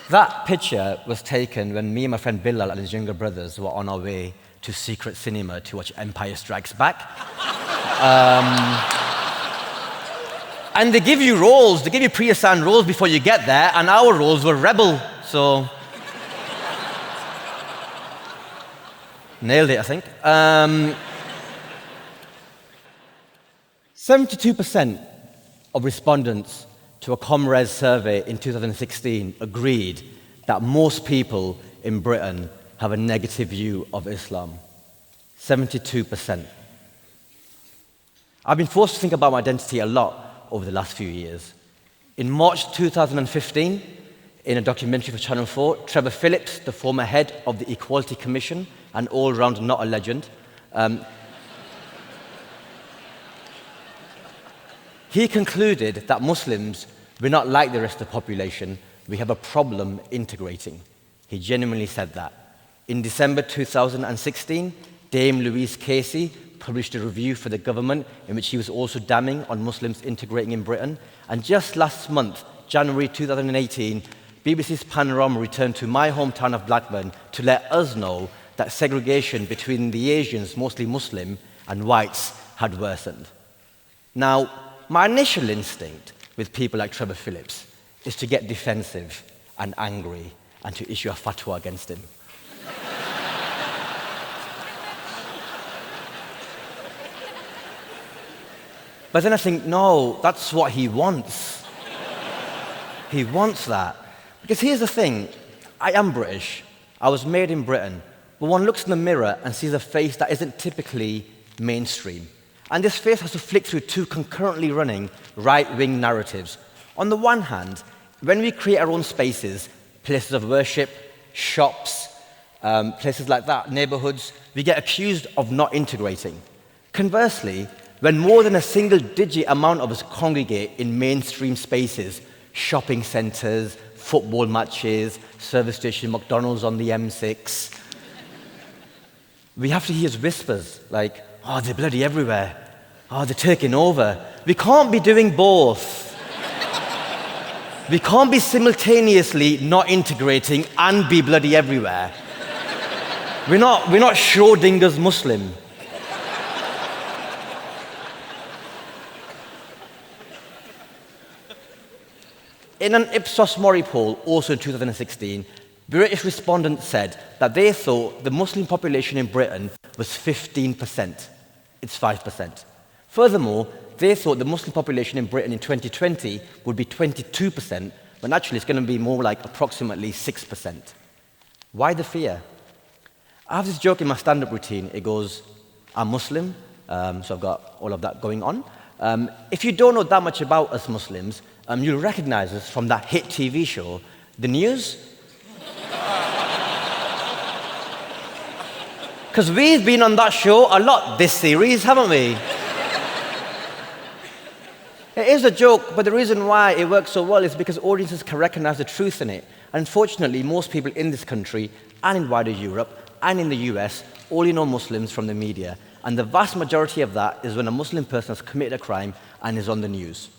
That picture was taken when me and my friend Bilal and his younger brothers were on our way to secret cinema to watch Empire Strikes Back. And they give you roles, they give you pre-assigned roles before you get there, and our roles were rebel, so... Nailed it, I think. 72% of respondents to a Comres survey in 2016 agreed that most people in Britain have a negative view of Islam. 72%. I've been forced to think about my identity a lot over the last few years. In March 2015, in a documentary for Channel 4, Trevor Phillips, the former head of the Equality Commission, and all-round not a legend, he concluded that Muslims were not like the rest of the population. We have a problem integrating. He genuinely said that. In December 2016, Dame Louise Casey published a review for the government in which he was also damning on Muslims integrating in Britain. And just last month, January 2018, BBC's Panorama returned to my hometown of Blackburn to let us know that segregation between the Asians, mostly Muslim, and whites had worsened. Now, my initial instinct with people like Trevor Phillips is to get defensive and angry and to issue a fatwa against him. But then I think, no, that's what he wants. He wants that. Because here's the thing, I am British, I was made in Britain, but one looks in the mirror and sees a face that isn't typically mainstream. And this face has to flick through two concurrently running right-wing narratives. On the one hand, when we create our own spaces, places of worship, shops, places like that, neighborhoods, we get accused of not integrating. Conversely, when more than a single-digit amount of us congregate in mainstream spaces, shopping centers, football matches, service station, McDonald's on the M6, we have to hear whispers like, oh, they're bloody everywhere. Oh, they're taking over. We can't be doing both. We can't be simultaneously not integrating and be bloody everywhere. We're not Schrodinger's Muslim. In an Ipsos Mori poll, also in 2016, British respondents said that they thought the Muslim population in Britain was 15%. It's 5%. Furthermore, they thought the Muslim population in Britain in 2020 would be 22%, when actually it's going to be more like approximately 6%. Why the fear? I have this joke in my stand-up routine. It goes, I'm Muslim, so I've got all of that going on. If you don't know that much about us Muslims, you'll recognize us from that hit TV show, The News. Because we've been on that show a lot this series, haven't we? It is a joke, but the reason why it works so well is because audiences can recognize the truth in it. Unfortunately, most people in this country, and in wider Europe, and in the US, only know Muslims from the media. And the vast majority of that is when a Muslim person has committed a crime and is on the news.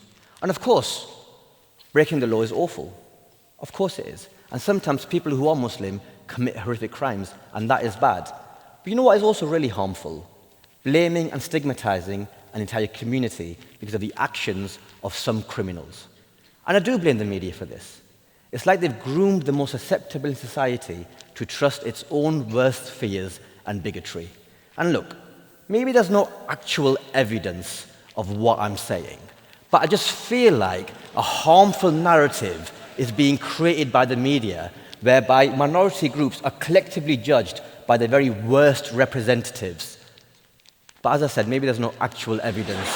And of course, breaking the law is awful. Of course it is. And sometimes people who are Muslim commit horrific crimes, and that is bad. But you know what is also really harmful? Blaming and stigmatizing an entire community because of the actions of some criminals. And I do blame the media for this. It's like they've groomed the most susceptible in society to trust its own worst fears and bigotry. And look, maybe there's no actual evidence of what I'm saying, but I just feel like a harmful narrative is being created by the media, whereby minority groups are collectively judged by their very worst representatives. But as I said, maybe there's no actual evidence.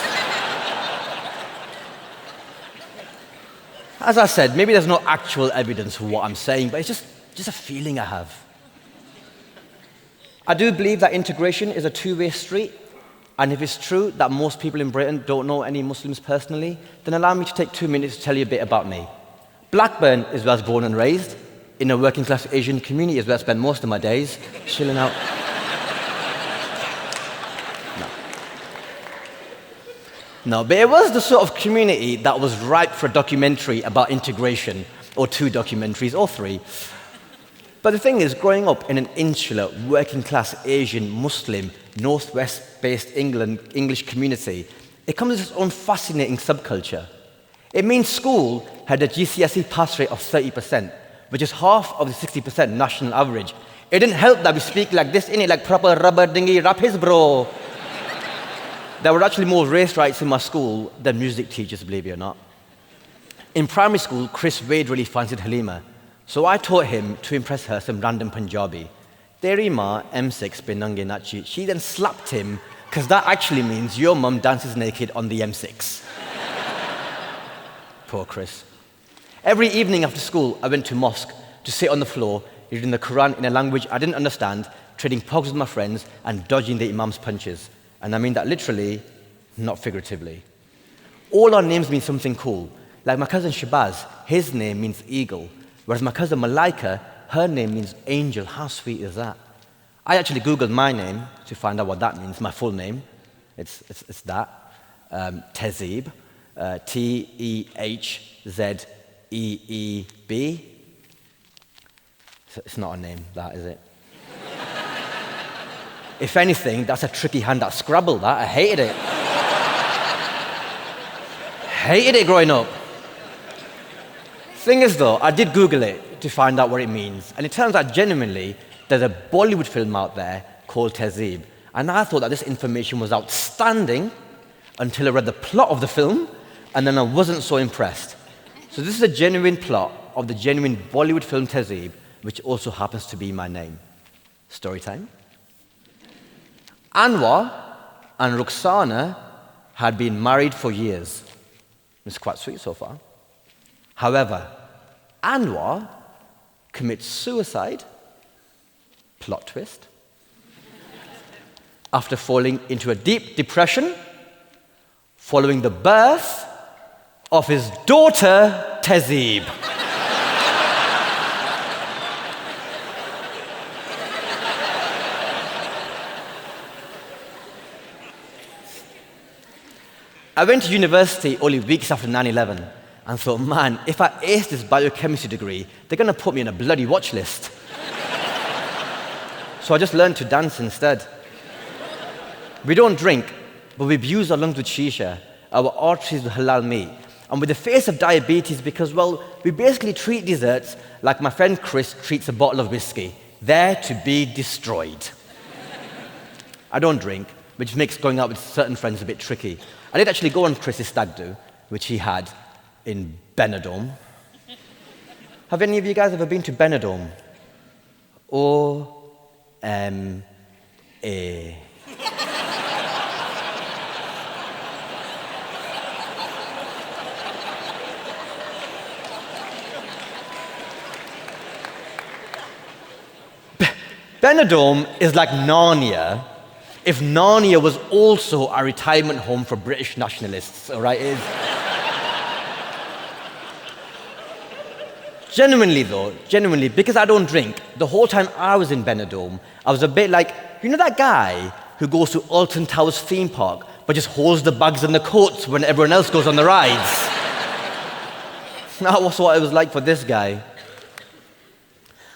As I said, maybe there's no actual evidence for what I'm saying, but it's just a feeling I have. I do believe that integration is a two-way street, and if it's true that most people in Britain don't know any Muslims personally, then allow me to take 2 minutes to tell you a bit about me. Blackburn is where I was born and raised. In a working-class Asian community is where I spend most of my days, chilling out. No, but it was the sort of community that was ripe for a documentary about integration. or 2 documentaries, or 3. But the thing is, growing up in an insular, working-class Asian, Muslim, northwest-based English community, it comes with its own fascinating subculture. It means school had a GCSE pass rate of 30%, which is half of the 60% national average. It didn't help that we speak like this, innit, like proper rubber dinghy rappies, bro. There were actually more race riots in my school than music teachers, believe it or not. In primary school, Chris Wade really fancied Halima, so I taught him to impress her some random Punjabi. Teri maa M6 pe nange nachi. She then slapped him, because that actually means your mum dances naked on the M6. Poor Chris. Every evening after school, I went to mosque to sit on the floor, reading the Quran in a language I didn't understand, trading pogs with my friends, and dodging the imam's punches. And I mean that literally, not figuratively. All our names mean something cool. Like my cousin Shabazz, his name means eagle, whereas my cousin Malaika, her name means angel. How sweet is that? I actually Googled my name to find out what that means, my full name. It's that, Tehzeeb, T-E-H-Z-E-E-B. It's not a name, that, is it? If anything, that's a tricky hand at Scrabble, that. I hated it. Hated it growing up. Thing is, though, I did Google it to find out what it means. And it turns out, genuinely, there's a Bollywood film out there called Tehzeeb. And I thought that this information was outstanding until I read the plot of the film, and then I wasn't so impressed. So this is a genuine plot of the genuine Bollywood film Tehzeeb, which also happens to be my name. Story time. Anwar and Rukhsana had been married for years. It's quite sweet so far. However, Anwar commits suicide, plot twist, after falling into a deep depression following the birth of his daughter, Tehzeeb. I went to university only weeks after 9/11 and thought, man, if I ace this biochemistry degree, they're going to put me on a bloody watch list. So I just learned to dance instead. We don't drink, but we abuse our lungs with shisha, our arteries with halal meat, and with the face of diabetes because, well, we basically treat desserts like my friend Chris treats a bottle of whiskey, there to be destroyed. I don't drink, which makes going out with certain friends a bit tricky. I did actually go on Chris's stag do, which he had in Benidorm. Have any of you guys ever been to Benidorm? O-M-A. Benidorm is like Narnia, if Narnia was also a retirement home for British nationalists, all right? Genuinely, because I don't drink, the whole time I was in Benidorm, I was a bit like, you know that guy who goes to Alton Towers theme park, but just holds the bags and the coats when everyone else goes on the rides? That was what it was like for this guy.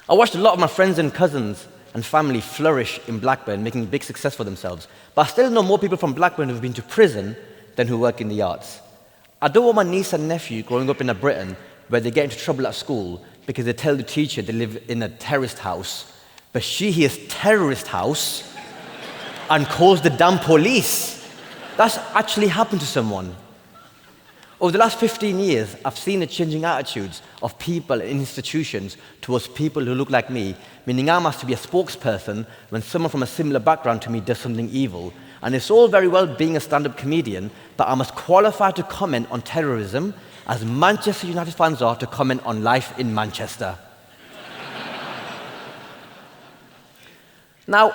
I watched a lot of my friends and cousins and family flourish in Blackburn, making a big success for themselves. But I still know more people from Blackburn who've been to prison than who work in the arts. I don't want my niece and nephew growing up in Britain where they get into trouble at school because they tell the teacher they live in a terrorist house, but she hears terrorist house and calls the damn police. That's actually happened to someone. Over the last 15 years, I've seen the changing attitudes of people and institutions towards people who look like me, meaning I'm asked to be a spokesperson when someone from a similar background to me does something evil. And it's all very well being a stand-up comedian, but I must qualify to comment on terrorism as Manchester United fans are to comment on life in Manchester. Now,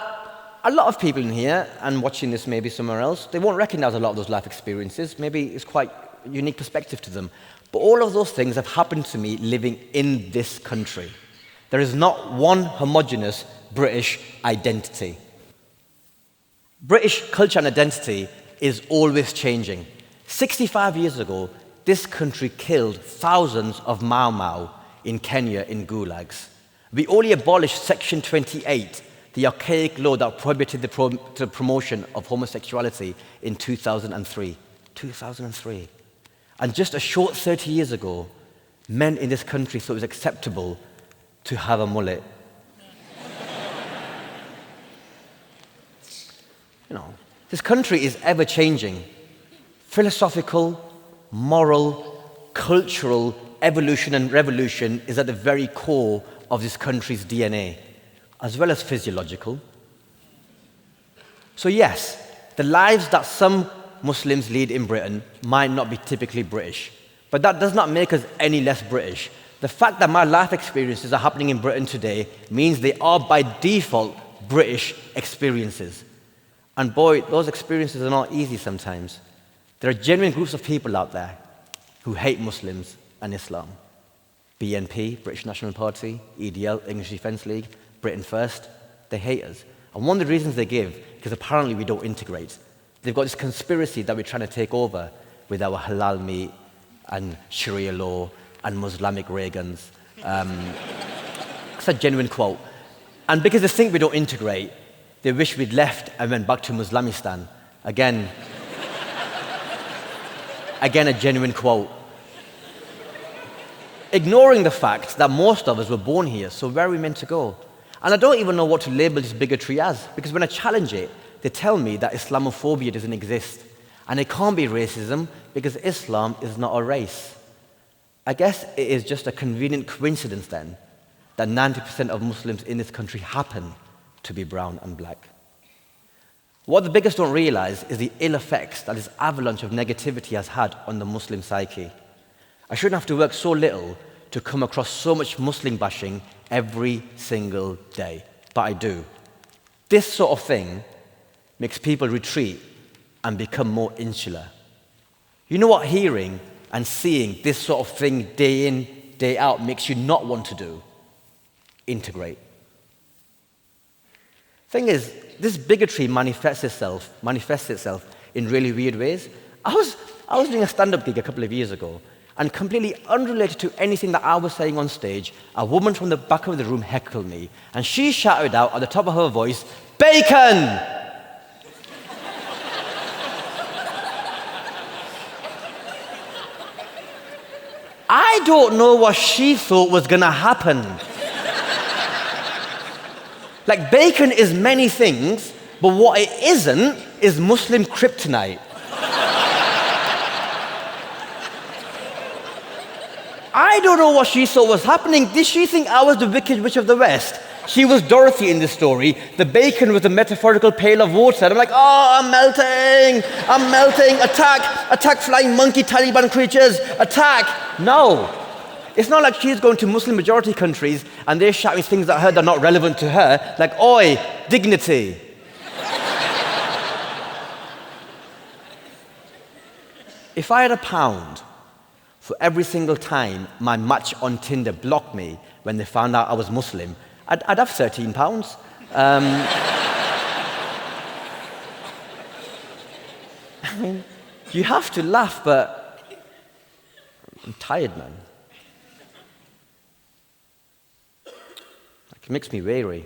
a lot of people in here, and watching this maybe somewhere else, they won't recognize a lot of those life experiences. Maybe it's quite unique perspective to them. But all of those things have happened to me living in this country. There is not one homogeneous British identity. British culture and identity is always changing. 65 years ago, this country killed thousands of Mau Mau in Kenya in gulags. We only abolished Section 28, the archaic law that prohibited the promotion of homosexuality in 2003. 2003. And just a short 30 years ago, men in this country thought it was acceptable to have a mullet. This country is ever-changing. Philosophical, moral, cultural evolution and revolution is at the very core of this country's DNA, as well as physiological. So yes, the lives that some Muslims lead in Britain might not be typically British, but that does not make us any less British. The fact that my life experiences are happening in Britain today means they are by default British experiences. And boy, those experiences are not easy sometimes. There are genuine groups of people out there who hate Muslims and Islam. BNP, British National Party, EDL, English Defence League, Britain First, they hate us. And one of the reasons they give, because apparently we don't integrate. They've got this conspiracy that we're trying to take over with our halal meat and Sharia law and Muslimic ray guns. It's a genuine quote. And because they think we don't integrate, they wish we'd left and went back to Muslamistan. Again, a genuine quote. Ignoring the fact that most of us were born here, so where are we meant to go? And I don't even know what to label this bigotry as, because when I challenge it, they tell me that Islamophobia doesn't exist. And it can't be racism, because Islam is not a race. I guess it is just a convenient coincidence then, that 90% of Muslims in this country happen to be brown and black. What the bigots don't realize is the ill effects that this avalanche of negativity has had on the Muslim psyche. I shouldn't have to work so little to come across so much Muslim bashing every single day, but I do. This sort of thing makes people retreat and become more insular. You know what hearing and seeing this sort of thing day in, day out makes you not want to do? Integrate. Thing is, this bigotry manifests itself in really weird ways. I was doing a stand-up gig a couple of years ago, and completely unrelated to anything that I was saying on stage, a woman from the back of the room heckled me, and she shouted out at the top of her voice, "Bacon!" I don't know what she thought was gonna happen. Like, bacon is many things, but what it isn't is Muslim kryptonite. I don't know what she thought was happening. Did she think I was the Wicked Witch of the West? She was Dorothy in this story. The bacon was a metaphorical pail of water. And I'm like, oh, I'm melting. Attack flying monkey Taliban creatures, attack. No. It's not like she's going to Muslim majority countries and they're shouting things at her that are not relevant to her, like, oi, dignity. If I had £1 for every single time my match on Tinder blocked me when they found out I was Muslim, I'd have £13. I mean, you have to laugh, but I'm tired, man. It makes me weary.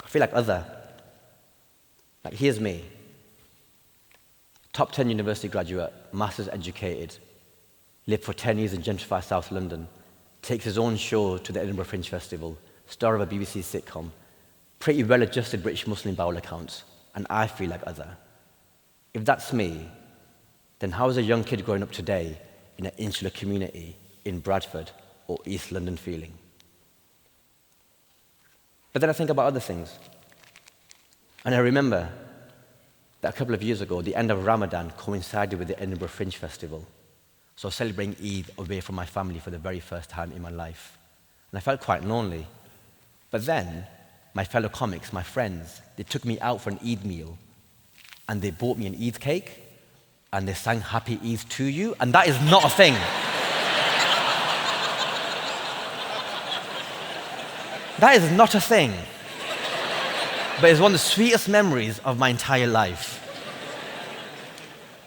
I feel like other. Like, here's me. Top 10 university graduate, master's educated, lived for 10 years in gentrified South London, takes his own show to the Edinburgh Fringe Festival, star of a BBC sitcom, pretty well-adjusted British Muslim bowel accounts, and I feel like other. If that's me, then how is a young kid growing up today in an insular community in Bradford or East London feeling? But then I think about other things. And I remember that a couple of years ago, the end of Ramadan coincided with the Edinburgh Fringe Festival. So I was celebrating Eid away from my family for the very first time in my life. And I felt quite lonely. But then, my fellow comics, my friends, they took me out for an Eid meal. And they bought me an Eid cake. And they sang Happy Eid to you. And that is not a thing. That is not a thing. But it's one of the sweetest memories of my entire life.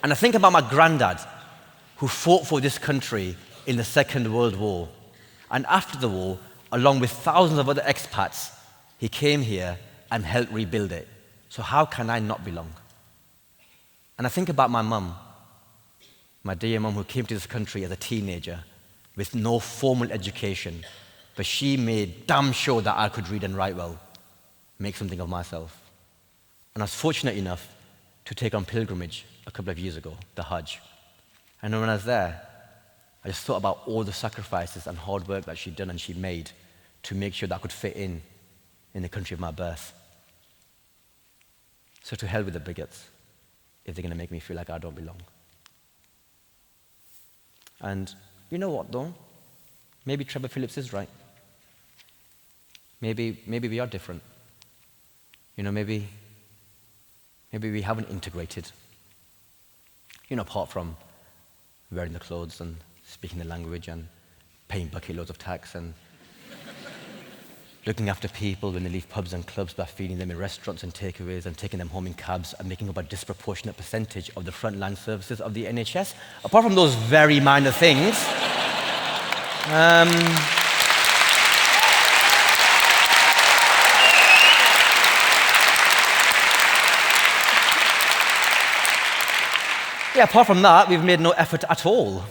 And I think about my granddad, who fought for this country in the Second World War. And after the war, along with thousands of other expats, he came here and helped rebuild it. So how can I not belong? And I think about my mum, my dear mum, who came to this country as a teenager with no formal education, but she made damn sure that I could read and write well, make something of myself. And I was fortunate enough to take on pilgrimage a couple of years ago, the Hajj. And when I was there, I just thought about all the sacrifices and hard work that she'd done and she made to make sure that I could fit in the country of my birth. So to hell with the bigots, if they're going to make me feel like I don't belong. And you know what, though? Maybe Trevor Phillips is right. Maybe we are different. You know, maybe we haven't integrated. You know, apart from wearing the clothes and speaking the language and paying bucket loads of tax and looking after people when they leave pubs and clubs by feeding them in restaurants and takeaways and taking them home in cabs and making up a disproportionate percentage of the frontline services of the NHS. Apart from those very minor things, yeah, apart from that, we've made no effort at all.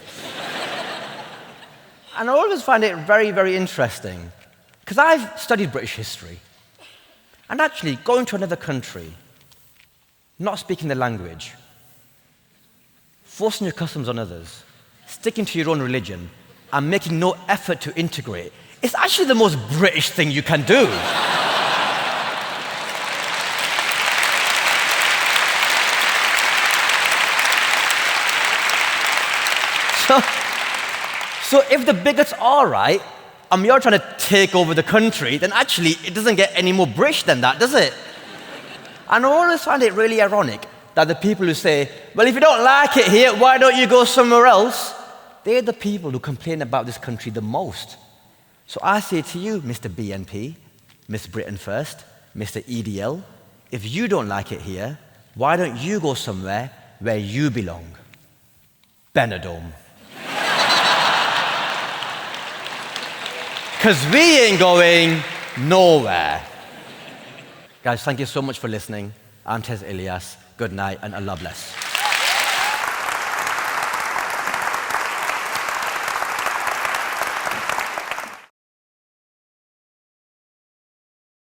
And I always find it very, very interesting, because I've studied British history. And actually, going to another country, not speaking the language, forcing your customs on others, sticking to your own religion, and making no effort to integrate, is actually the most British thing you can do. So if the bigots are right, and you're trying to take over the country, then actually it doesn't get any more British than that, does it? And I always find it really ironic that the people who say, well, if you don't like it here, why don't you go somewhere else? They're the people who complain about this country the most. So I say to you, Mr. BNP, Miss Britain First, Mr. EDL, if you don't like it here, why don't you go somewhere where you belong? Benidorm. Because we ain't going nowhere. Guys, thank you so much for listening. I'm Tez Ilyas. Good night and Allah bless.